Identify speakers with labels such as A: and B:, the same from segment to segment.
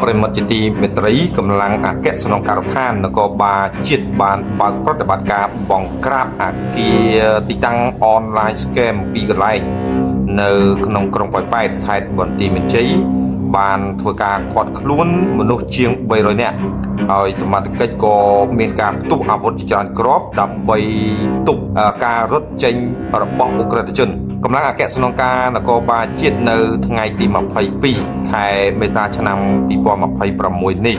A: ប្រិមត្តជាទីមេត្រីកម្លាំងអគ្គស្នងការដ្ឋាននគរបាលជាតិបានបើកប្រតិបត្តិការបង្ក្រាបអគារទីតាំងអនឡាញស្កេមពីកន្លែងនៅក្នុងក្រុងប៉ោយប៉ែតខេត្តបន្ទាយមានជ័យបានធ្វើការឃាត់ខ្លួនមនុស្សជាង300នាក់ហើយសមត្ថកិច្ចក៏មានការផ្ទុះអាវុធជាច្រើនគ្រាប់ដើម្បីទប់ការរត់ចេញរបស់អ ுக ្រិតជនកម្លាំងអគ្គស្នងការនគរបាលជាតិនៅថ្ងៃទី22ខែមេសាឆ្នាំ2026នេះ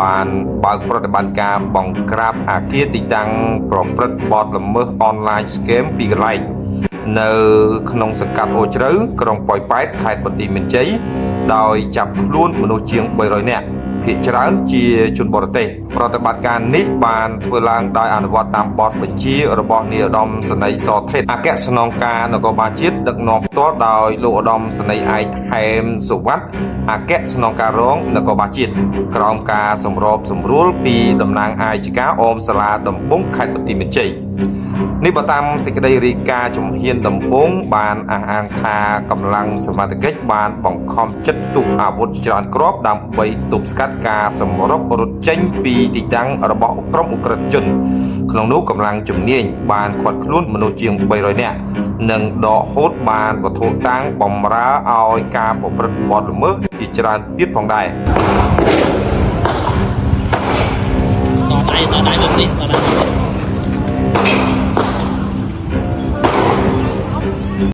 A: បានបើកប្រតិបត្តិការបង្ក្រាបអគារទីតាំងប្រព្រឹត្តបទល្មើសអនឡាញស្កេមពីកន្លែងនៅក្នុងសង្កាត់អូជ្រៅក្រុងប៉ោយប៉ែតខេត្តបន្ទាយមានជ័យដោយចាប់ខ្លួនមនុស្សជាង300នាក់ភាគច្រើនជាជនបរទេសប្រតិបត្តិការនេះបានធ្វើឡើងដោយអនុវត្តតាមបទបញ្ជារបស់នាយឧត្តមសេនីយ៍សថេតអគ្គស្នងការនគរបាលជាតិដឹកនាំផ្ទាល់ដោយលោកឧត្តមសេនីយ៍ឯកហែមសុវត្ថិអគ្គស្នងការរងនគរបាលជាតិក្រោមការសម្របសម្រួលពីតំណាងអាយកាអមសាលាដំបងខេត្តបន្ទាយមានជ័យនេះបើតាមសេចក្តីរាយការណ៍ជំហានដំបូងបានអះអាងថាកម្លាំងសមត្ថកិច្ចបានបង្ខំចិត្តទប់អាវុធច្រើនគ្រាប់ដើម្បីទប់ស្កាត់ការសម្រុករត់ចេញពីទីតាំងរបស់ក្រុមអ ுக ្រិតជនក្នុងនោះកម្លាំងជំនាញបានឃាត់ខ្លួនមនុស្សជាង300នាក់និងដកហូតបានវត្ថុតាំងបម្រើឲ្យការប្រព្រឹត្តបទល្មើសជាច្រើនទៀតផងដែរ
B: តដៃទៅនេះតដៃ